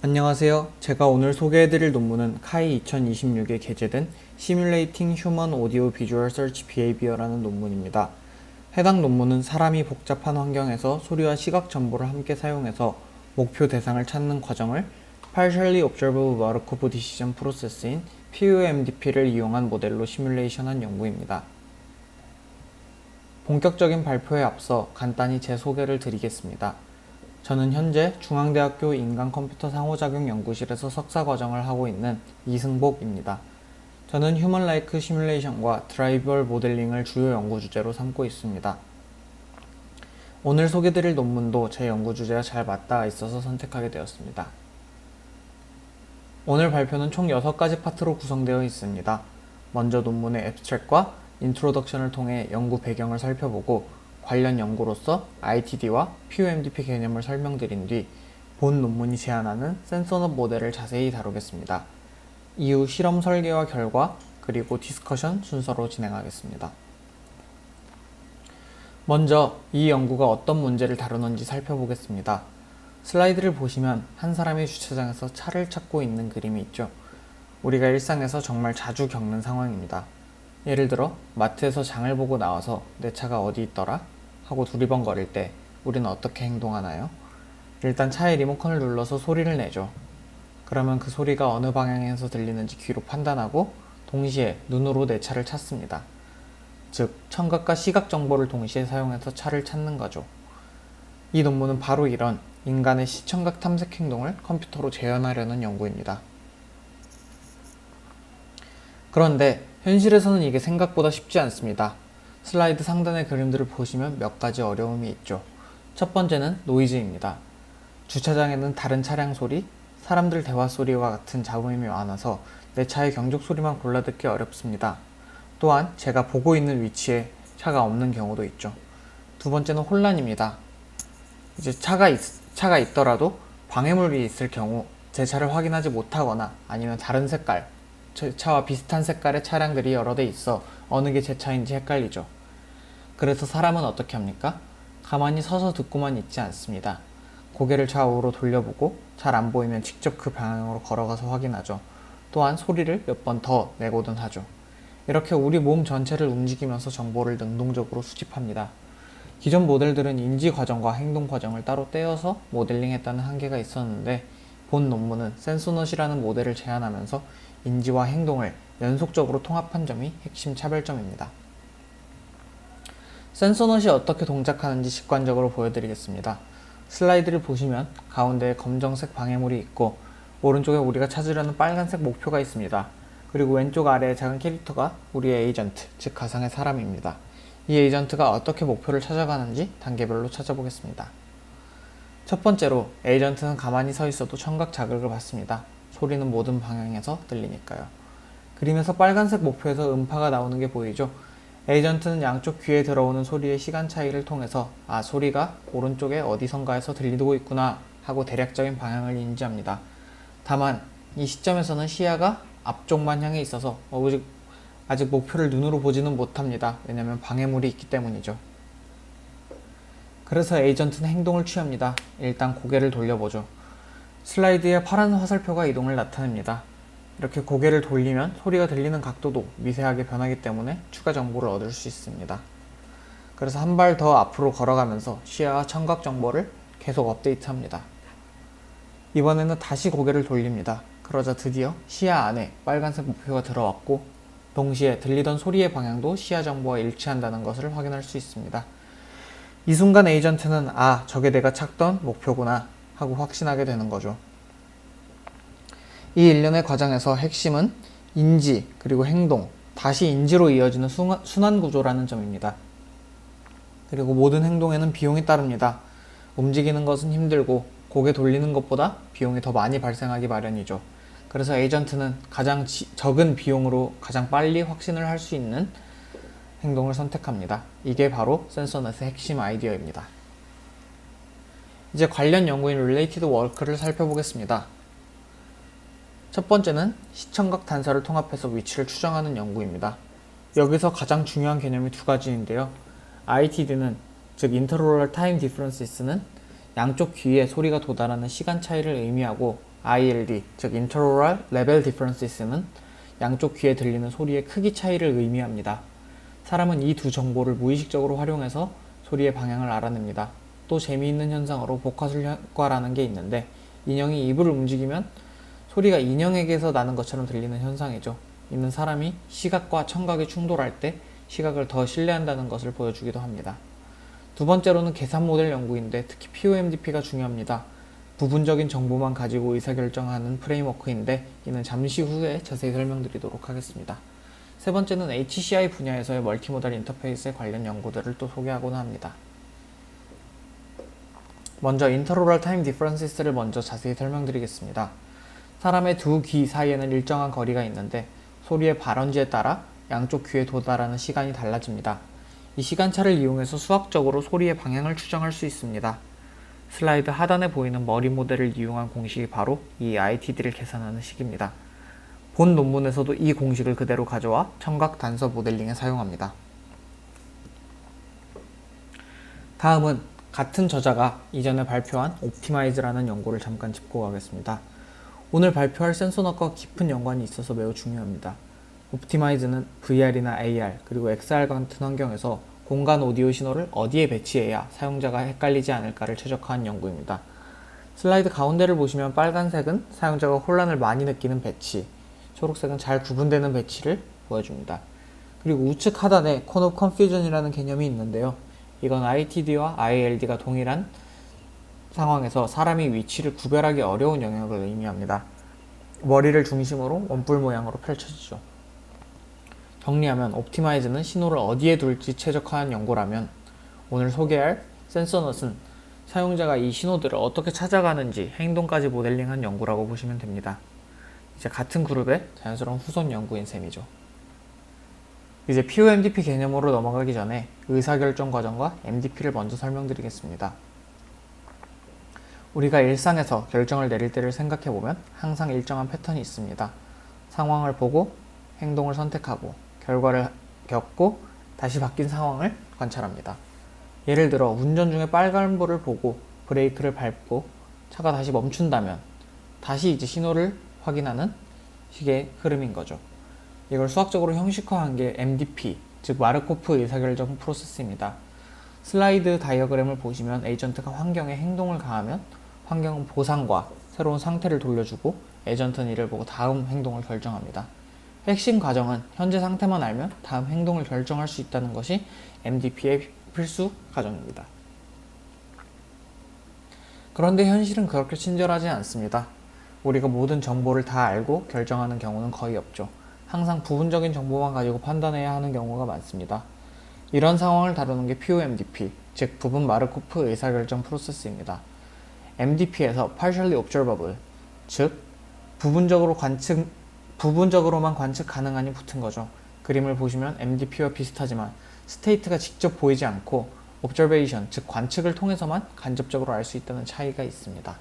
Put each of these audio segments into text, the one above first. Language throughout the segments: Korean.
안녕하세요. 제가 오늘 소개해드릴 논문은 카이 2026에 게재된 Simulating Human Audio Visual Search Behavior라는 논문입니다. 해당 논문은 사람이 복잡한 환경에서 소리와 시각 정보를 함께 사용해서 목표 대상을 찾는 과정을 Partially Observable Markov Decision Process인 PUMDP를 이용한 모델로 시뮬레이션한 연구입니다. 본격적인 발표에 앞서 간단히 제 소개를 드리겠습니다. 저는 현재 중앙대학교 인간컴퓨터 상호작용 연구실에서 석사과정을 하고 있는 이승복입니다. 저는 휴먼 라이크 시뮬레이션과 드라이버럴 모델링을 주요 연구 주제로 삼고 있습니다. 오늘 소개드릴 논문도 제 연구 주제와 잘 맞닿아 있어서 선택하게 되었습니다. 오늘 발표는 총 6가지 파트로 구성되어 있습니다. 먼저 논문의 앱스트랙과 인트로덕션을 통해 연구 배경을 살펴보고 관련 연구로서 ITD와 PUMDP 개념을 설명드린 뒤 본 논문이 제안하는 센서넛 모델을 자세히 다루겠습니다. 이후 실험 설계와 결과, 그리고 디스커션 순서로 진행하겠습니다. 먼저 이 연구가 어떤 문제를 다루는지 살펴보겠습니다. 슬라이드를 보시면 한 사람이 주차장에서 차를 찾고 있는 그림이 있죠. 우리가 일상에서 정말 자주 겪는 상황입니다. 예를 들어 마트에서 장을 보고 나와서 내 차가 어디 있더라? 하고 두리번거릴 때 우리는 어떻게 행동하나요? 일단 차의 리모컨을 눌러서 소리를 내죠. 그러면 그 소리가 어느 방향에서 들리는지 귀로 판단하고 동시에 눈으로 내 차를 찾습니다. 즉, 청각과 시각 정보를 동시에 사용해서 차를 찾는 거죠. 이 논문은 바로 이런 인간의 시청각 탐색 행동을 컴퓨터로 재현하려는 연구입니다. 그런데 현실에서는 이게 생각보다 쉽지 않습니다. 슬라이드 상단의 그림들을 보시면 몇 가지 어려움이 있죠. 첫 번째는 노이즈입니다. 주차장에는 다른 차량 소리, 사람들 대화 소리와 같은 잡음이 많아서 내 차의 경적 소리만 골라 듣기 어렵습니다. 또한 제가 보고 있는 위치에 차가 없는 경우도 있죠. 두 번째는 혼란입니다. 이제 차가 있더라도 방해물이 있을 경우 제 차를 확인하지 못하거나 아니면 다른 색깔, 제 차와 비슷한 색깔의 차량들이 여러 대 있어 어느 게 제 차인지 헷갈리죠. 그래서 사람은 어떻게 합니까? 가만히 서서 듣고만 있지 않습니다. 고개를 좌우로 돌려보고 잘 안 보이면 직접 그 방향으로 걸어가서 확인하죠. 또한 소리를 몇 번 더 내고든 하죠. 이렇게 우리 몸 전체를 움직이면서 정보를 능동적으로 수집합니다. 기존 모델들은 인지 과정과 행동 과정을 따로 떼어서 모델링했다는 한계가 있었는데 본 논문은 센소넛이라는 모델을 제안하면서 인지와 행동을 연속적으로 통합한 점이 핵심 차별점입니다. 센서넛이 어떻게 동작하는지 직관적으로 보여드리겠습니다. 슬라이드를 보시면 가운데에 검정색 방해물이 있고 오른쪽에 우리가 찾으려는 빨간색 목표가 있습니다. 그리고 왼쪽 아래에 작은 캐릭터가 우리의 에이전트, 즉 가상의 사람입니다. 이 에이전트가 어떻게 목표를 찾아가는지 단계별로 찾아보겠습니다. 첫 번째로 에이전트는 가만히 서 있어도 청각 자극을 받습니다. 소리는 모든 방향에서 들리니까요. 그림에서 빨간색 목표에서 음파가 나오는 게 보이죠? 에이전트는 양쪽 귀에 들어오는 소리의 시간 차이를 통해서 소리가 오른쪽에 어디선가에서 들리고 있구나 하고 대략적인 방향을 인지합니다. 다만 이 시점에서는 시야가 앞쪽만 향해 있어서 아직 목표를 눈으로 보지는 못합니다. 왜냐하면 방해물이 있기 때문이죠. 그래서 에이전트는 행동을 취합니다. 일단 고개를 돌려보죠. 슬라이드에 파란 화살표가 이동을 나타냅니다. 이렇게 고개를 돌리면 소리가 들리는 각도도 미세하게 변하기 때문에 추가 정보를 얻을 수 있습니다. 그래서 한 발 더 앞으로 걸어가면서 시야와 청각 정보를 계속 업데이트합니다. 이번에는 다시 고개를 돌립니다. 그러자 드디어 시야 안에 빨간색 목표가 들어왔고 동시에 들리던 소리의 방향도 시야 정보와 일치한다는 것을 확인할 수 있습니다. 이 순간 에이전트는 저게 내가 찾던 목표구나 하고 확신하게 되는 거죠. 이 일련의 과정에서 핵심은 인지, 그리고 행동, 다시 인지로 이어지는 순환 구조라는 점입니다. 그리고 모든 행동에는 비용이 따릅니다. 움직이는 것은 힘들고 고개 돌리는 것보다 비용이 더 많이 발생하기 마련이죠. 그래서 에이전트는 가장 적은 비용으로 가장 빨리 확신을 할 수 있는 행동을 선택합니다. 이게 바로 센서넷의 핵심 아이디어입니다. 이제 관련 연구인 Related Work를 살펴보겠습니다. 첫 번째는 시청각 단서를 통합해서 위치를 추정하는 연구입니다. 여기서 가장 중요한 개념이 두 가지인데요. ITD는, 즉 Interaural Time Differences는 양쪽 귀에 소리가 도달하는 시간 차이를 의미하고 ILD, 즉 Intraoral Level Differences는 양쪽 귀에 들리는 소리의 크기 차이를 의미합니다. 사람은 이 두 정보를 무의식적으로 활용해서 소리의 방향을 알아냅니다. 또 재미있는 현상으로 복화술 효과라는 게 있는데, 인형이 입을 움직이면 소리가 인형에게서 나는 것처럼 들리는 현상이죠. 이는 사람이 시각과 청각이 충돌할 때 시각을 더 신뢰한다는 것을 보여주기도 합니다. 두 번째로는 계산 모델 연구인데 특히 POMDP가 중요합니다. 부분적인 정보만 가지고 의사결정하는 프레임워크인데 이는 잠시 후에 자세히 설명드리도록 하겠습니다. 세 번째는 HCI 분야에서의 멀티모달 인터페이스에 관련 연구들을 또 소개하고자 합니다. 먼저 인터로럴 타임 디퍼런시스를 먼저 자세히 설명드리겠습니다. 사람의 두 귀 사이에는 일정한 거리가 있는데 소리의 발원지에 따라 양쪽 귀에 도달하는 시간이 달라집니다. 이 시간차를 이용해서 수학적으로 소리의 방향을 추정할 수 있습니다. 슬라이드 하단에 보이는 머리 모델을 이용한 공식이 바로 이 ITD를 계산하는 식입니다. 본 논문에서도 이 공식을 그대로 가져와 청각 단서 모델링에 사용합니다. 다음은 같은 저자가 이전에 발표한 옵티마이즈라는 연구를 잠깐 짚고 가겠습니다. 오늘 발표할 센서넛과 깊은 연관이 있어서 매우 중요합니다. 옵티마이즈는 VR이나 AR 그리고 XR 같은 환경에서 공간 오디오 신호를 어디에 배치해야 사용자가 헷갈리지 않을까를 최적화한 연구입니다. 슬라이드 가운데를 보시면 빨간색은 사용자가 혼란을 많이 느끼는 배치, 초록색은 잘 구분되는 배치를 보여줍니다. 그리고 우측 하단에 Cone of Confusion이라는 개념이 있는데요. 이건 ITD와 ILD가 동일한 상황에서 사람이 위치를 구별하기 어려운 영역을 의미합니다. 머리를 중심으로 원뿔 모양으로 펼쳐지죠. 정리하면 옵티마이즈는 신호를 어디에 둘지 최적화한 연구라면 오늘 소개할 센서넛은 사용자가 이 신호들을 어떻게 찾아가는지 행동까지 모델링한 연구라고 보시면 됩니다. 이제 같은 그룹의 자연스러운 후손 연구인 셈이죠. 이제 POMDP 개념으로 넘어가기 전에 의사결정 과정과 MDP를 먼저 설명드리겠습니다. 우리가 일상에서 결정을 내릴 때를 생각해보면 항상 일정한 패턴이 있습니다. 상황을 보고 행동을 선택하고 결과를 겪고 다시 바뀐 상황을 관찰합니다. 예를 들어 운전 중에 빨간불을 보고 브레이크를 밟고 차가 다시 멈춘다면 다시 이제 신호를 확인하는 식의 흐름인 거죠. 이걸 수학적으로 형식화한 게 MDP, 즉 마르코프 의사결정 프로세스입니다. 슬라이드 다이어그램을 보시면 에이전트가 환경에 행동을 가하면 환경은 보상과 새로운 상태를 돌려주고 에이전트는 이를 보고 다음 행동을 결정합니다. 핵심 과정은 현재 상태만 알면 다음 행동을 결정할 수 있다는 것이 MDP의 필수 과정입니다. 그런데 현실은 그렇게 친절하지 않습니다. 우리가 모든 정보를 다 알고 결정하는 경우는 거의 없죠. 항상 부분적인 정보만 가지고 판단해야 하는 경우가 많습니다. 이런 상황을 다루는 게 POMDP, 즉 부분 마르코프 의사결정 프로세스입니다. MDP에서 partially observable, 즉 부분적으로만 관측 가능한이 붙은 거죠. 그림을 보시면 MDP와 비슷하지만 스테이트가 직접 보이지 않고 observation, 즉 관측을 통해서만 간접적으로 알 수 있다는 차이가 있습니다.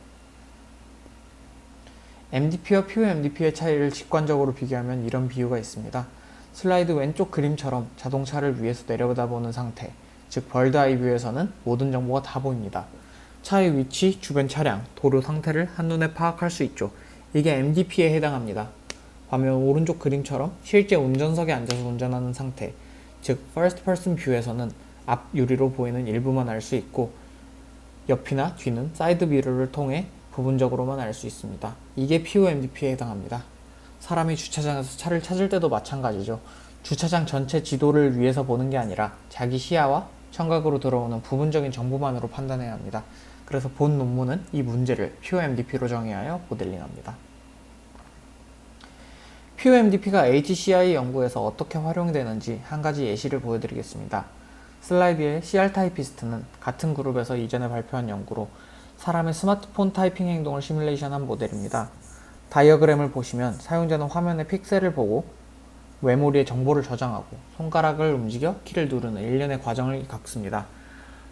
MDP와 POMDP의 차이를 직관적으로 비교하면 이런 비유가 있습니다. 슬라이드 왼쪽 그림처럼 자동차를 위에서 내려다보는 상태, 즉 벌드 아이 뷰에서는 모든 정보가 다 보입니다. 차의 위치, 주변 차량, 도로 상태를 한눈에 파악할 수 있죠. 이게 MDP에 해당합니다. 반면 오른쪽 그림처럼 실제 운전석에 앉아서 운전하는 상태, 즉 First Person View에서는 앞 유리로 보이는 일부만 알 수 있고 옆이나 뒤는 사이드 미러를 통해 부분적으로만 알 수 있습니다. 이게 POMDP에 해당합니다. 사람이 주차장에서 차를 찾을 때도 마찬가지죠. 주차장 전체 지도를 위해서 보는 게 아니라 자기 시야와 청각으로 들어오는 부분적인 정보만으로 판단해야 합니다. 그래서 본 논문은 이 문제를 POMDP로 정의하여 모델링합니다. POMDP가 HCI 연구에서 어떻게 활용되는지 한 가지 예시를 보여드리겠습니다. 슬라이드의 CR 타이피스트는 같은 그룹에서 이전에 발표한 연구로 사람의 스마트폰 타이핑 행동을 시뮬레이션한 모델입니다. 다이어그램을 보시면 사용자는 화면의 픽셀을 보고 메모리에 정보를 저장하고 손가락을 움직여 키를 누르는 일련의 과정을 겪습니다.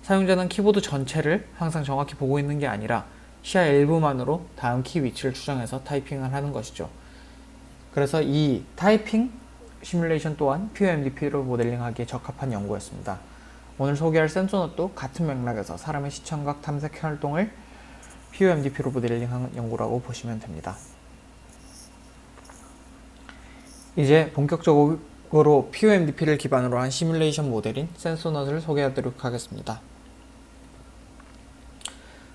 사용자는 키보드 전체를 항상 정확히 보고 있는 게 아니라 시야 일부만으로 다음 키 위치를 추정해서 타이핑을 하는 것이죠. 그래서 이 타이핑 시뮬레이션 또한 POMDP로 모델링하기에 적합한 연구였습니다. 오늘 소개할 센소넛도 같은 맥락에서 사람의 시청각 탐색 활동을 POMDP로 모델링한 연구라고 보시면 됩니다. 이제 본격적으로 POMDP를 기반으로 한 시뮬레이션 모델인 센소넛을 소개하도록 하겠습니다.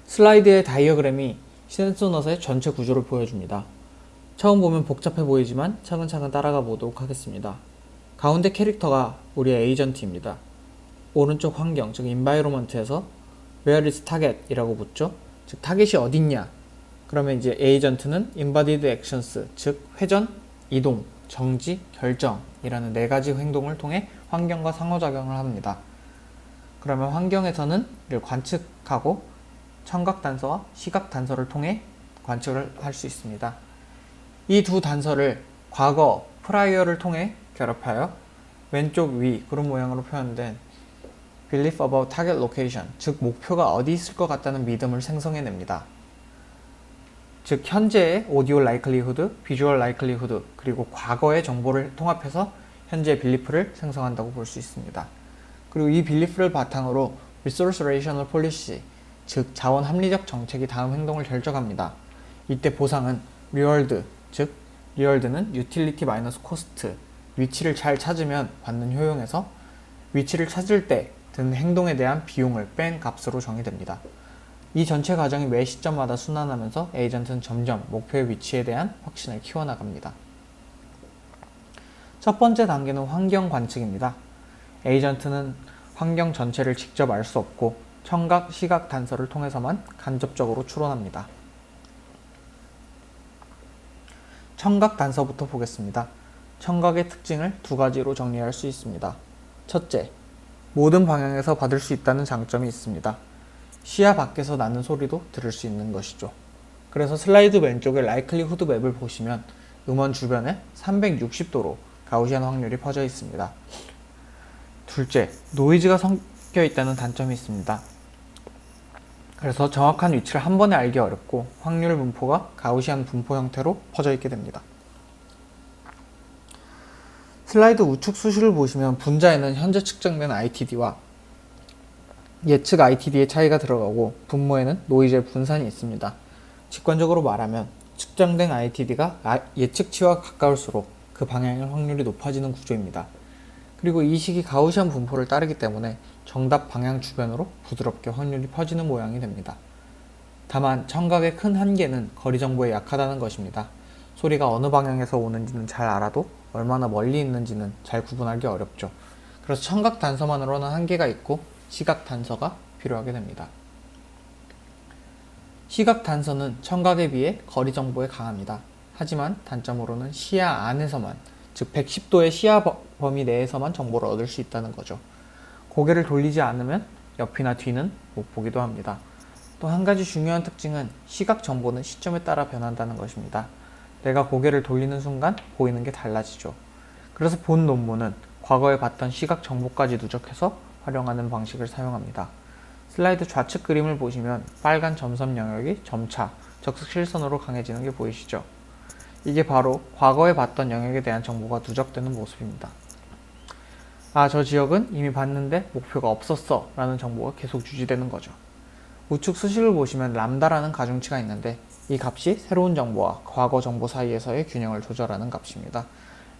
슬라이드의 다이어그램이 센소넛의 전체 구조를 보여줍니다. 처음 보면 복잡해 보이지만 차근차근 따라가 보도록 하겠습니다. 가운데 캐릭터가 우리의 에이전트입니다. 오른쪽 환경, 즉 environment에서 where is target 이라고 묻죠. 즉 타겟이 어딨냐. 그러면 이제 에이전트는 embodied actions, 즉 회전, 이동, 정지, 결정이라는 4가지 행동을 통해 환경과 상호작용을 합니다. 그러면 환경에서는 이를 관측하고 청각 단서와 시각 단서를 통해 관측을 할 수 있습니다. 이 두 단서를 과거, prior를 통해 결합하여 왼쪽 위 그런 모양으로 표현된 belief about target location, 즉 목표가 어디 있을 것 같다는 믿음을 생성해냅니다. 즉 현재의 audio likelihood, visual likelihood, 그리고 과거의 정보를 통합해서 현재의 belief를 생성한다고 볼 수 있습니다. 그리고 이 belief를 바탕으로 resource rational policy, 즉 자원 합리적 정책이 다음 행동을 결정합니다. 이때 보상은 reward, 즉 reward는 utility minus cost, 위치를 잘 찾으면 받는 효용에서 위치를 찾을 때 드는 행동에 대한 비용을 뺀 값으로 정의됩니다. 이 전체 과정이 매 시점마다 순환하면서 에이전트는 점점 목표의 위치에 대한 확신을 키워나갑니다. 첫 번째 단계는 환경 관측입니다. 에이전트는 환경 전체를 직접 알 수 없고 청각, 시각 단서를 통해서만 간접적으로 추론합니다. 청각 단서부터 보겠습니다. 청각의 특징을 2가지로 정리할 수 있습니다. 첫째, 모든 방향에서 받을 수 있다는 장점이 있습니다. 시야 밖에서 나는 소리도 들을 수 있는 것이죠. 그래서 슬라이드 왼쪽의 likelihood 맵을 보시면 음원 주변에 360도로 가우시안 확률이 퍼져 있습니다. 둘째, 노이즈가 섞여 있다는 단점이 있습니다. 그래서 정확한 위치를 한 번에 알기 어렵고 확률 분포가 가우시안 분포 형태로 퍼져 있게 됩니다. 슬라이드 우측 수식을 보시면 분자에는 현재 측정된 ITD와 예측 ITD의 차이가 들어가고 분모에는 노이즈의 분산이 있습니다. 직관적으로 말하면 측정된 ITD가 예측치와 가까울수록 그 방향의 확률이 높아지는 구조입니다. 그리고 이 식이 가우시안 분포를 따르기 때문에 정답 방향 주변으로 부드럽게 확률이 퍼지는 모양이 됩니다. 다만 청각의 큰 한계는 거리 정보에 약하다는 것입니다. 소리가 어느 방향에서 오는지는 잘 알아도 얼마나 멀리 있는지는 잘 구분하기 어렵죠. 그래서 청각 단서만으로는 한계가 있고 시각 단서가 필요하게 됩니다. 시각 단서는 청각에 비해 거리 정보에 강합니다. 하지만 단점으로는 시야 안에서만, 즉 110도의 시야 범위 내에서만 정보를 얻을 수 있다는 거죠. 고개를 돌리지 않으면 옆이나 뒤는 못 보기도 합니다. 또 한 가지 중요한 특징은 시각 정보는 시점에 따라 변한다는 것입니다. 내가 고개를 돌리는 순간 보이는 게 달라지죠. 그래서 본 논문은 과거에 봤던 시각 정보까지 누적해서 활용하는 방식을 사용합니다. 슬라이드 좌측 그림을 보시면 빨간 점선 영역이 점차 적색 실선으로 강해지는 게 보이시죠? 이게 바로 과거에 봤던 영역에 대한 정보가 누적되는 모습입니다. 아, 저 지역은 이미 봤는데 목표가 없었어 라는 정보가 계속 유지되는 거죠. 우측 수식을 보시면 람다라는 가중치가 있는데 이 값이 새로운 정보와 과거 정보 사이에서의 균형을 조절하는 값입니다.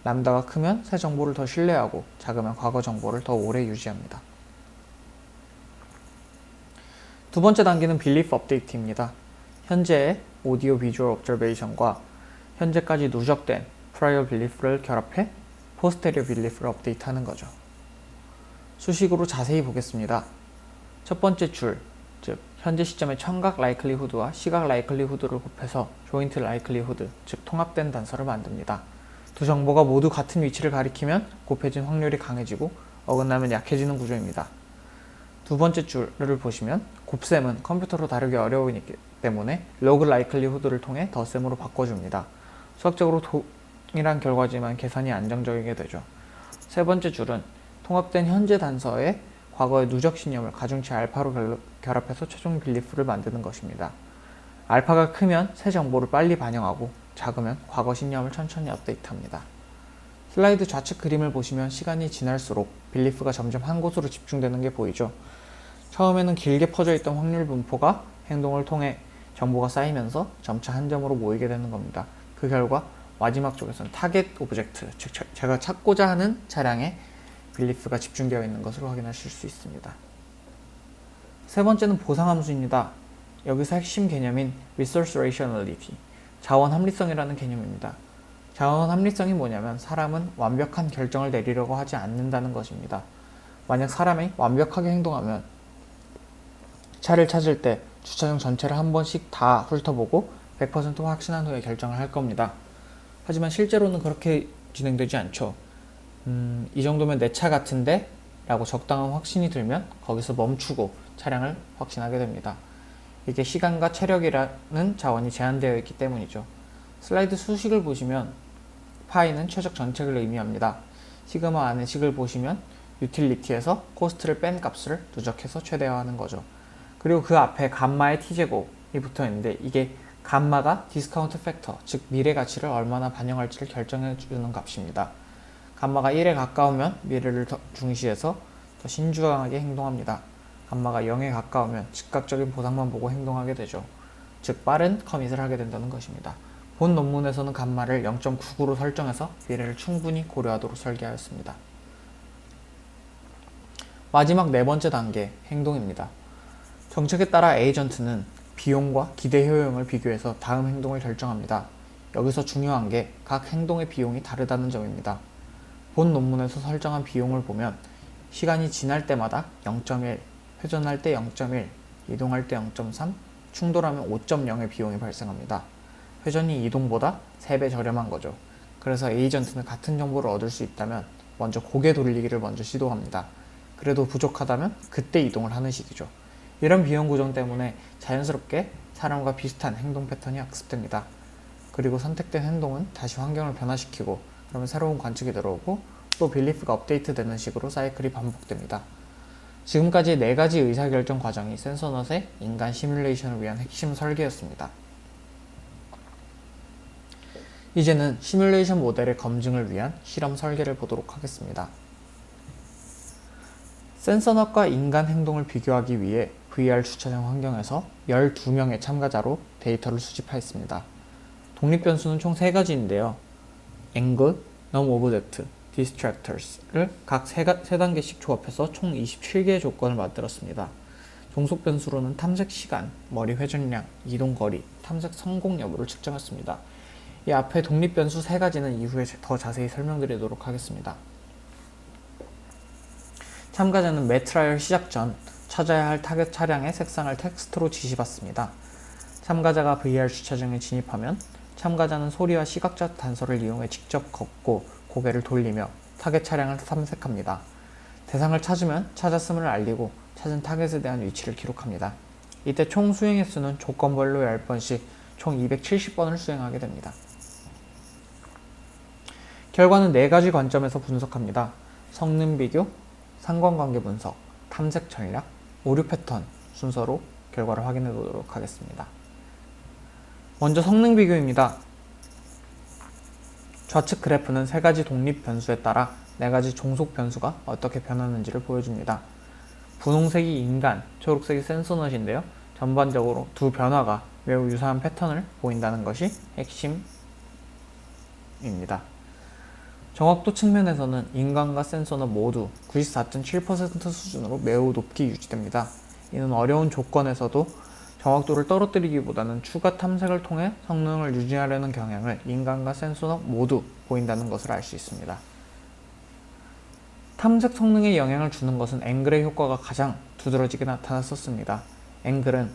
람다가 크면 새 정보를 더 신뢰하고 작으면 과거 정보를 더 오래 유지합니다. 두 번째 단계는 Belief Update입니다. 현재의 Audio Visual Observation과 현재까지 누적된 Prior Belief를 결합해 Posterior Belief를 업데이트하는 거죠. 수식으로 자세히 보겠습니다. 첫 번째 줄, 즉 현재 시점의 청각 likelihood와 시각 likelihood를 곱해서 joint likelihood, 즉 통합된 단서를 만듭니다. 두 정보가 모두 같은 위치를 가리키면 곱해진 확률이 강해지고 어긋나면 약해지는 구조입니다. 두 번째 줄을 보시면 곱셈은 컴퓨터로 다루기 어려우기 때문에 log likelihood를 통해 덧셈으로 바꿔줍니다. 수학적으로 동일한 결과지만 계산이 안정적이게 되죠. 세 번째 줄은 통합된 현재 단서에 과거의 누적 신념을 가중치 알파로 결합해서 최종 빌리프를 만드는 것입니다. 알파가 크면 새 정보를 빨리 반영하고 작으면 과거 신념을 천천히 업데이트합니다. 슬라이드 좌측 그림을 보시면 시간이 지날수록 빌리프가 점점 한 곳으로 집중되는 게 보이죠. 처음에는 길게 퍼져 있던 확률 분포가 행동을 통해 정보가 쌓이면서 점차 한 점으로 모이게 되는 겁니다. 그 결과 마지막 쪽에서는 타겟 오브젝트, 즉 제가 찾고자 하는 차량에 빌리프가 집중되어 있는 것을 확인하실 수 있습니다. 세 번째는 보상함수입니다. 여기서 핵심 개념인 Resource Rationality, 자원 합리성이라는 개념입니다. 자원 합리성이 뭐냐면 사람은 완벽한 결정을 내리려고 하지 않는다는 것입니다. 만약 사람이 완벽하게 행동하면 차를 찾을 때 주차장 전체를 한 번씩 다 훑어보고 100% 확신한 후에 결정을 할 겁니다. 하지만 실제로는 그렇게 진행되지 않죠. 이 정도면 내 차 같은데? 라고 적당한 확신이 들면 거기서 멈추고 차량을 확신하게 됩니다. 이게 시간과 체력이라는 자원이 제한되어 있기 때문이죠. 슬라이드 수식을 보시면 파이는 최적 전책을 의미합니다. 시그마 안의 식을 보시면 유틸리티에서 코스트를 뺀 값을 누적해서 최대화하는 거죠. 그리고 그 앞에 감마의 t제곱이 붙어 있는데 이게 감마가 디스카운트 팩터, 즉 미래 가치를 얼마나 반영할지를 결정해 주는 값입니다. 감마가 1에 가까우면 미래를 더 중시해서 더 신중하게 행동합니다. 감마가 0에 가까우면 즉각적인 보상만 보고 행동하게 되죠. 즉 빠른 커밋을 하게 된다는 것입니다. 본 논문에서는 감마를 0.99로 설정해서 미래를 충분히 고려하도록 설계하였습니다. 마지막 네 번째 단계, 행동입니다. 정책에 따라 에이전트는 비용과 기대 효용을 비교해서 다음 행동을 결정합니다. 여기서 중요한 게 각 행동의 비용이 다르다는 점입니다. 본 논문에서 설정한 비용을 보면 시간이 지날 때마다 0.1, 회전할 때 0.1, 이동할 때 0.3, 충돌하면 5.0의 비용이 발생합니다. 회전이 이동보다 3배 저렴한 거죠. 그래서 에이전트는 같은 정보를 얻을 수 있다면 먼저 고개 돌리기를 먼저 시도합니다. 그래도 부족하다면 그때 이동을 하는 식이죠. 이런 비용 구정 때문에 자연스럽게 사람과 비슷한 행동 패턴이 학습됩니다. 그리고 선택된 행동은 다시 환경을 변화시키고 그러면 새로운 관측이 들어오고 또 빌리프가 업데이트되는 식으로 사이클이 반복됩니다. 지금까지 4가지 의사결정 과정이 센서넛의 인간 시뮬레이션을 위한 핵심 설계였습니다. 이제는 시뮬레이션 모델의 검증을 위한 실험 설계를 보도록 하겠습니다. 센서넛과 인간 행동을 비교하기 위해 VR 주차장 환경에서 12명의 참가자로 데이터를 수집하였습니다. 독립 변수는 총 3가지인데요. Angle, Num-Object, Distractors를 각 3단계씩 조합해서 총 27개의 조건을 만들었습니다. 종속 변수로는 탐색 시간, 머리 회전량, 이동 거리, 탐색 성공 여부를 측정했습니다. 이 앞에 독립 변수 3가지는 이후에 더 자세히 설명드리도록 하겠습니다. 참가자는 매트라이얼 시작 전 찾아야 할 타겟 차량의 색상을 텍스트로 지시받습니다. 참가자가 VR 주차장에 진입하면 참가자는 소리와 시각적 단서를 이용해 직접 걷고 고개를 돌리며 타겟 차량을 탐색합니다. 대상을 찾으면 찾았음을 알리고 찾은 타겟에 대한 위치를 기록합니다. 이때 총 수행 횟수는 조건별로 10번씩 총 270번을 수행하게 됩니다. 결과는 4가지 관점에서 분석합니다. 성능 비교, 상관관계 분석, 탐색 전략, 오류 패턴 순서로 결과를 확인해 보도록 하겠습니다. 먼저 성능 비교입니다. 좌측 그래프는 3가지 독립 변수에 따라 4가지 종속 변수가 어떻게 변하는지를 보여줍니다. 분홍색이 인간, 초록색이 센서넛인데요. 전반적으로 두 변화가 매우 유사한 패턴을 보인다는 것이 핵심입니다. 정확도 측면에서는 인간과 센서넛 모두 94.7% 수준으로 매우 높게 유지됩니다. 이는 어려운 조건에서도 정확도를 떨어뜨리기보다는 추가 탐색을 통해 성능을 유지하려는 경향을 인간과 센서넛 모두 보인다는 것을 알 수 있습니다. 탐색 성능에 영향을 주는 것은 앵글의 효과가 가장 두드러지게 나타났었습니다. 앵글은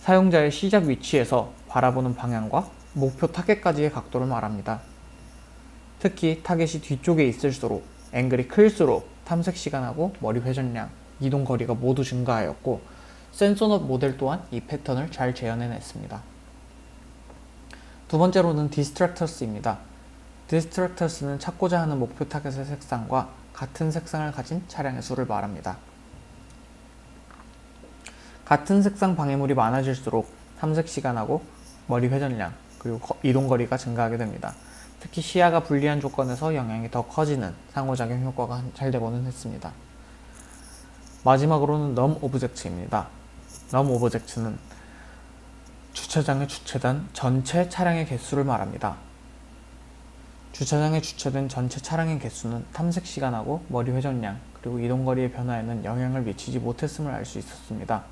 사용자의 시작 위치에서 바라보는 방향과 목표 타겟까지의 각도를 말합니다. 특히 타겟이 뒤쪽에 있을수록 앵글이 클수록 탐색 시간하고 머리 회전량, 이동 거리가 모두 증가하였고 센서넛 모델 또한 이 패턴을 잘 재현해냈습니다. 두 번째로는 디스트랙터스입니다. 디스트랙터스는 찾고자 하는 목표 타겟의 색상과 같은 색상을 가진 차량의 수를 말합니다. 같은 색상 방해물이 많아질수록 탐색 시간하고 머리 회전량, 그리고 이동 거리가 증가하게 됩니다. 특히 시야가 불리한 조건에서 영향이 더 커지는 상호작용 효과가 잘 되고는 했습니다. 마지막으로는 Num-Object입니다. Num-Object는 주차장에 주차된 전체 차량의 개수를 말합니다. 주차장에 주차된 전체 차량의 개수는 탐색 시간하고 머리 회전량 그리고 이동거리의 변화에는 영향을 미치지 못했음을 알 수 있었습니다.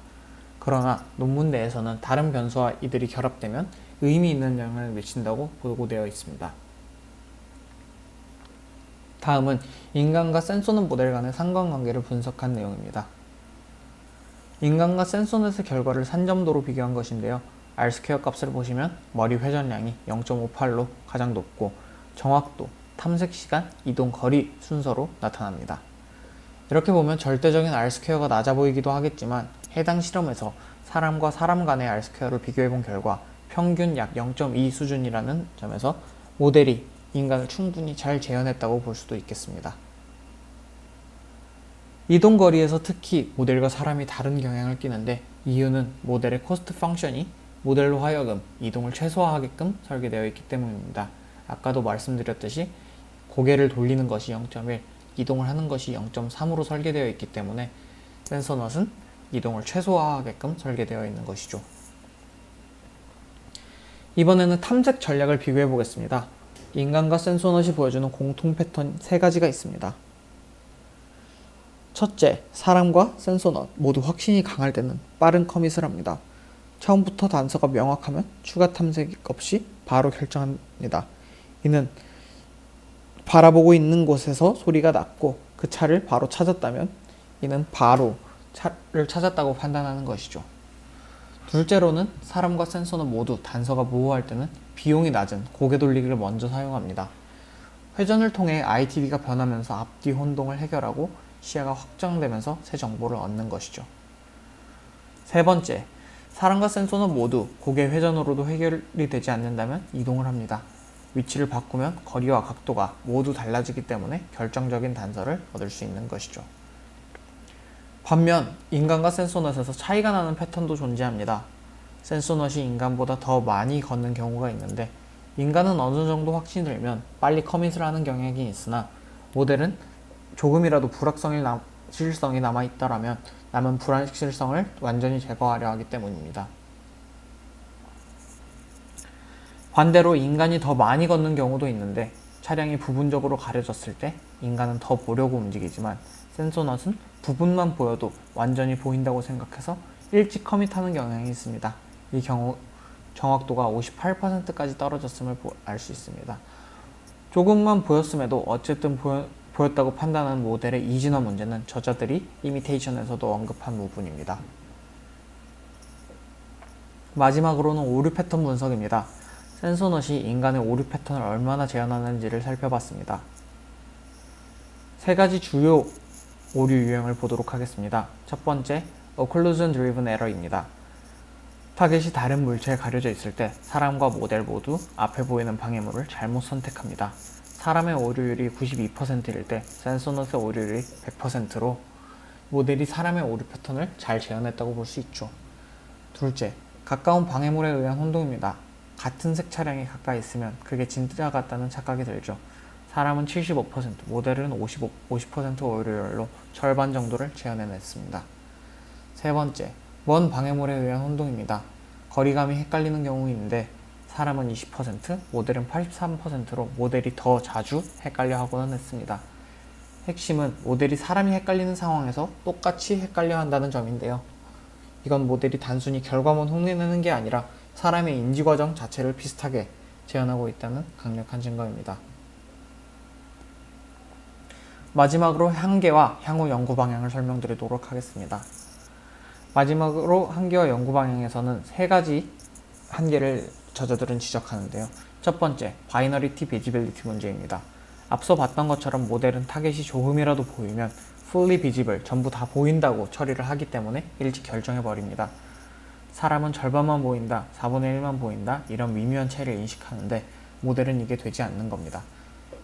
그러나 논문 내에서는 다른 변수와 이들이 결합되면 의미 있는 영향을 미친다고 보고되어 있습니다. 다음은 인간과 센소넛 모델 간의 상관관계를 분석한 내용입니다. 인간과 센소넛의 결과를 산점도로 비교한 것인데요. R 스퀘어 값을 보시면 머리 회전량이 0.58로 가장 높고 정확도, 탐색 시간, 이동 거리 순서로 나타납니다. 이렇게 보면 절대적인 R 스퀘어가 낮아 보이기도 하겠지만 해당 실험에서 사람과 사람 간의 R 스퀘어를 비교해본 결과 평균 약 0.2 수준이라는 점에서 모델이 인간을 충분히 잘 재현했다고 볼 수도 있겠습니다. 이동 거리에서 특히 모델과 사람이 다른 경향을 띠는데 이유는 모델의 코스트 펑션이 모델로 하여금 이동을 최소화하게끔 설계되어 있기 때문입니다. 아까도 말씀드렸듯이 고개를 돌리는 것이 0.1, 이동을 하는 것이 0.3으로 설계되어 있기 때문에 센서넛은 이동을 최소화하게끔 설계되어 있는 것이죠. 이번에는 탐색 전략을 비교해 보겠습니다. 인간과 센소넛이 보여주는 공통 패턴 3가지가 있습니다. 첫째, 사람과 센소넛 모두 확신이 강할 때는 빠른 커밋을 합니다. 처음부터 단서가 명확하면 추가 탐색 없이 바로 결정합니다. 이는 바라보고 있는 곳에서 소리가 났고 그 차를 바로 찾았다면 이는 바로 차를 찾았다고 판단하는 것이죠. 둘째로는 사람과 센서는 모두 단서가 모호할 때는 비용이 낮은 고개 돌리기를 먼저 사용합니다. 회전을 통해 ITD가 변하면서 앞뒤 혼동을 해결하고 시야가 확장되면서 새 정보를 얻는 것이죠. 세 번째, 사람과 센서는 모두 고개 회전으로도 해결이 되지 않는다면 이동을 합니다. 위치를 바꾸면 거리와 각도가 모두 달라지기 때문에 결정적인 단서를 얻을 수 있는 것이죠. 반면 인간과 센소넛에서 차이가 나는 패턴도 존재합니다. 센소넛이 인간보다 더 많이 걷는 경우가 있는데 인간은 어느 정도 확신이 들면 빨리 커밋을 하는 경향이 있으나 모델은 조금이라도 불확실성이 남아있다라면 남은 불확실성을 완전히 제거하려 하기 때문입니다. 반대로 인간이 더 많이 걷는 경우도 있는데 차량이 부분적으로 가려졌을 때 인간은 더 보려고 움직이지만 센소넛은 부분만 보여도 완전히 보인다고 생각해서 일찍 커밋하는 경향이 있습니다. 이 경우 정확도가 58%까지 떨어졌음을 알 수 있습니다. 조금만 보였음에도 어쨌든 보였다고 판단하는 모델의 이진화 문제는 저자들이 이미테이션에서도 언급한 부분입니다. 마지막으로는 오류 패턴 분석입니다. 센소넛이 인간의 오류 패턴을 얼마나 재현하는지를 살펴봤습니다. 3가지 주요 오류 유형을 보도록 하겠습니다. 첫 번째, Occlusion Driven Error입니다. 타겟이 다른 물체에 가려져 있을 때 사람과 모델 모두 앞에 보이는 방해물을 잘못 선택합니다. 사람의 오류율이 92%일 때 센소넛의 오류율이 100%로 모델이 사람의 오류 패턴을 잘 재현했다고 볼 수 있죠. 둘째, 가까운 방해물에 의한 혼동입니다. 같은 색 차량이 가까이 있으면 그게 진짜 같다는 착각이 들죠. 사람은 75%, 모델은 50% 오류율로 절반 정도를 재현해냈습니다. 세 번째, 먼 방해물에 의한 혼동입니다. 거리감이 헷갈리는 경우인데 사람은 20%, 모델은 83%로 모델이 더 자주 헷갈려 하고는 했습니다. 핵심은 모델이 사람이 헷갈리는 상황에서 똑같이 헷갈려 한다는 점인데요. 이건 모델이 단순히 결과만 흉내내는 게 아니라 사람의 인지과정 자체를 비슷하게 재현하고 있다는 강력한 증거입니다. 마지막으로 한계와 향후 연구 방향을 설명드리도록 하겠습니다. 마지막으로 한계와 연구 방향에서는 3가지 한계를 저자들은 지적하는데요. 첫 번째, 바이너리티 비지빌리티 문제입니다. 앞서 봤던 것처럼 모델은 타겟이 조금이라도 보이면 fully visible, 전부 다 보인다고 처리를 하기 때문에 일찍 결정해버립니다. 사람은 절반만 보인다, 4분의 1만 보인다, 이런 미묘한 차이를 인식하는데 모델은 이게 되지 않는 겁니다.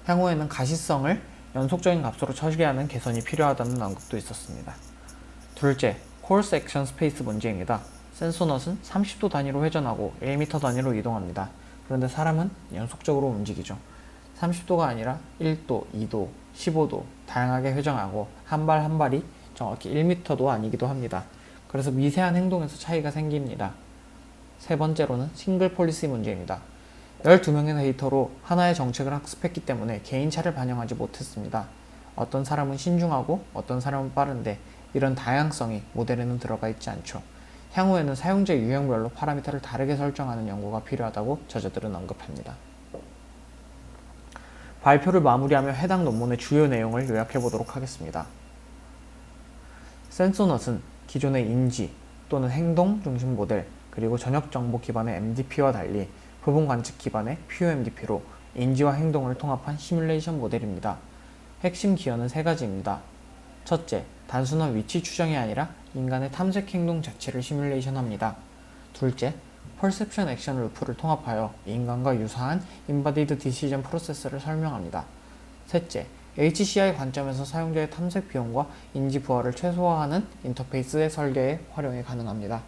향후에는 가시성을 연속적인 값으로 처리하는 개선이 필요하다는 언급도 있었습니다. 둘째, course action space 문제입니다. 센소넛은 30도 단위로 회전하고 1m 단위로 이동합니다. 그런데 사람은 연속적으로 움직이죠. 30도가 아니라 1도, 2도, 15도 다양하게 회전하고 한 발 한 발이 정확히 1m도 아니기도 합니다. 그래서 미세한 행동에서 차이가 생깁니다. 세 번째로는 싱글 폴리시 문제입니다. 12명의 데이터로 하나의 정책을 학습했기 때문에 개인차를 반영하지 못했습니다. 어떤 사람은 신중하고 어떤 사람은 빠른데 이런 다양성이 모델에는 들어가 있지 않죠. 향후에는 사용자 유형별로 파라미터를 다르게 설정하는 연구가 필요하다고 저자들은 언급합니다. 발표를 마무리하며 해당 논문의 주요 내용을 요약해 보도록 하겠습니다. 센서넛은 기존의 인지 또는 행동 중심 모델 그리고 전역 정보 기반의 MDP와 달리 부분 관측 기반의 PUMDP로 인지와 행동을 통합한 시뮬레이션 모델입니다. 핵심 기여는 세 가지입니다. 첫째, 단순한 위치 추정이 아니라 인간의 탐색 행동 자체를 시뮬레이션합니다. 둘째, 퍼셉션 액션 루프를 통합하여 인간과 유사한 인바디드 디시전 프로세스를 설명합니다. 셋째, HCI 관점에서 사용자의 탐색 비용과 인지 부하를 최소화하는 인터페이스의 설계에 활용이 가능합니다.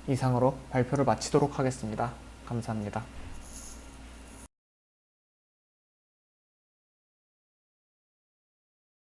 이상으로 발표를 마치도록 하겠습니다. 감사합니다.